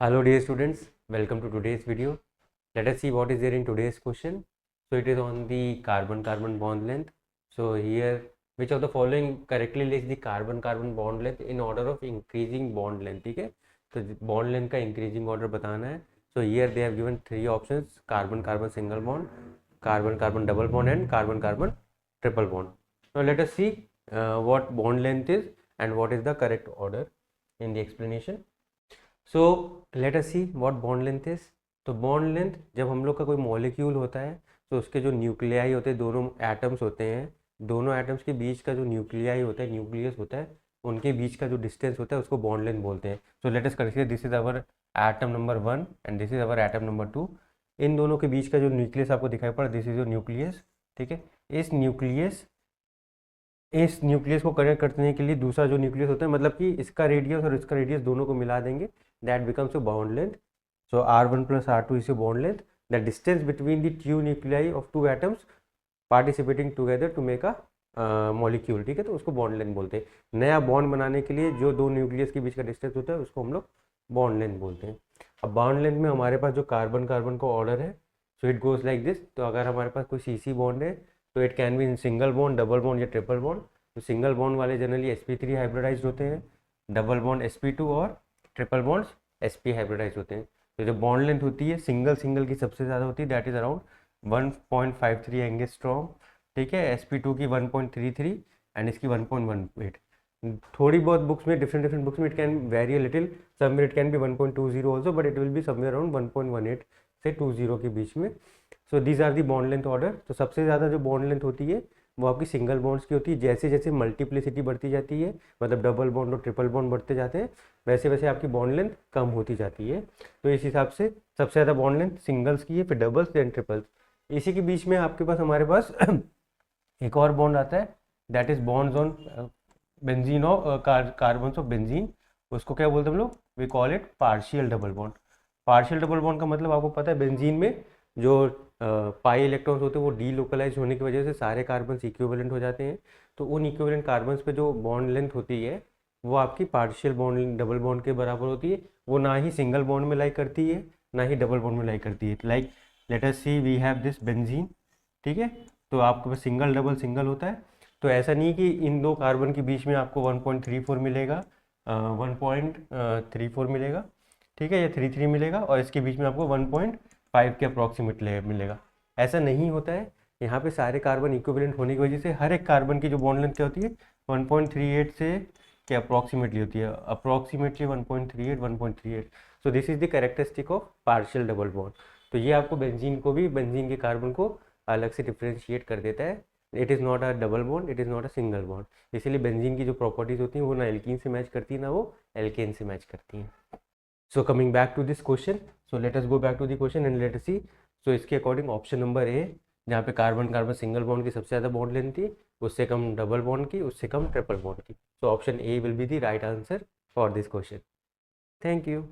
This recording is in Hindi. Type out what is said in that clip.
Hello dear students, welcome to today's video. Let us see what is there in today's question. So it is on the carbon-carbon bond length. So here, which of the following correctly lists the carbon-carbon bond length in order of increasing bond length? ठीक है, तो bond length का increasing order बताना है. So here they have given three options: carbon-carbon single bond, carbon-carbon double bond, and carbon-carbon triple bond. Now let us see what bond length is and what is the correct order in the explanation. So let us see what bond length is. तो बॉन्ड लेंथ, जब हम लोग का कोई मॉलिक्यूल होता है तो उसके जो न्यूक्लियाई होते हैं, दोनों एटम्स होते हैं, दोनों एटम्स के बीच का जो न्यूक्लियाई होता है, न्यूक्लियस होता है, उनके बीच का जो डिस्टेंस होता है उसको बॉन्ड लेंथ बोलते हैं. सो let us consider this is our atom number 1 and this is our atom number 2. इन दोनों के बीच का जो न्यूक्लियस आपको दिखाई पड़ा, दिस इज योर न्यूक्लियस. ठीक है, इस न्यूक्लियस को कनेक्ट करने के लिए दूसरा जो न्यूक्लियस होता है, मतलब कि इसका रेडियस और इसका रेडियस दोनों को मिला देंगे, that becomes your bond length. So R1 plus R2 is your bond length. The distance between the two nuclei of two atoms participating together to make a molecule. ठीक है, तो उसको बॉन्ड लेंथ बोलते हैं. नया बॉन्ड बनाने के लिए जो दो न्यूक्लियस के बीच का डिस्टेंस होता है उसको हम लोग बॉन्ड लेंथ बोलते हैं. अब बॉन्ड लेंथ में हमारे पास जो कार्बन कार्बन का ऑर्डर है, so it goes like this. तो अगर हमारे पास कोई CC बॉन्ड है तो it can be in single bond, double bond या ट्रिपल बॉन्ड. तो सिंगल बॉन्ड वाले जनरली sp3 हाइब्रिडाइज होते हैं, डबल बॉन्ड sp2 और ट्रिपल बॉन्ड्स sp हाइब्रिडाइज होते हैं. तो जो बॉन्ड लेंथ होती है सिंगल की सबसे ज़्यादा होती है, दैट इज़ अराउंड 1.53 एंगस्ट्रॉम. ठीक है, sp2 की 1.33 एंड इसकी 1.18. थोड़ी बहुत बुक्स में, डिफरेंट बुक्स में it can very little, somewhere it can be 1.20 also, but it will be somewhere around 1.18 से 20 के बीच में. So these are the bond length order. तो सबसे ज़्यादा जो बॉन्ड लेंथ होती है वो आपकी सिंगल बॉन्ड्स की होती है. जैसे जैसे मल्टीप्लिसिटी बढ़ती जाती है, मतलब डबल बॉन्ड और ट्रिपल बॉन्ड बढ़ते जाते हैं, वैसे वैसे आपकी बॉन्ड लेंथ कम होती जाती है. तो इस हिसाब से सबसे ज़्यादा बॉन्ड लेंथ सिंगल्स की है, फिर डबल्स, देन ट्रिपल्स. इसी के बीच में आपके पास हमारे पास एक और बॉन्ड आता है, that is bonds on benzene of carbons of benzene. उसको क्या बोलते हैं हम लोग? We call it partial double bond. Partial double bond का मतलब आपको पता है, बेंजीन में जो पाई इलेक्ट्रॉन्स होते हैं वो डीलोकलाइज होने की वजह से सारे कार्बन्स इक्विवेलेंट हो जाते हैं. तो उन इक्विवेलेंट कार्बन्स पे जो बॉन्ड लेंथ होती है वो आपकी पार्शियल बॉन्ड डबल बॉन्ड के बराबर होती है. वो ना ही सिंगल बॉन्ड में लाई करती है, ना ही डबल बॉन्ड में लाई करती है. Like let us see we have this benzene. ठीक है, तो आपके पास सिंगल डबल सिंगल होता है. तो ऐसा नहीं कि इन दो कार्बन के बीच में आपको 1.34 मिलेगा, 1.34 मिलेगा, ठीक है, या 33 मिलेगा, और इसके बीच में आपको 1.5 के अप्रॉक्सीमेट मिलेगा. ऐसा नहीं होता है. यहाँ पे सारे कार्बन इक्विवेलेंट होने की वजह से हर एक कार्बन की जो बॉन्ड लेंथ क्या होती है, 1.38 से के अप्रॉक्सीमेटली होती है, approximately 1.38 1.38. So this is the characteristic of partial double bond. तो ये आपको बेंजीन को भी, बेंजीन के कार्बन को अलग से डिफ्रेंशिएट कर देता है. It is not a double bond, it is not a single bond. इसीलिए बेंजीन की जो प्रॉपर्टीज होती हैं वो ना एल्कीन से मैच करती है, ना वो एल्केन से मैच करती हैं. So coming back to this question, so let us go back to the question and let us see. So इसके अकॉर्डिंग ऑप्शन नंबर ए, जहाँ पे कार्बन कार्बन सिंगल बॉन्ड की सबसे ज़्यादा बॉन्ड लेंथ थी, उससे कम डबल बॉन्ड की, उससे कम ट्रिपल बॉन्ड की. So option A will be the right answer for this question. Thank you.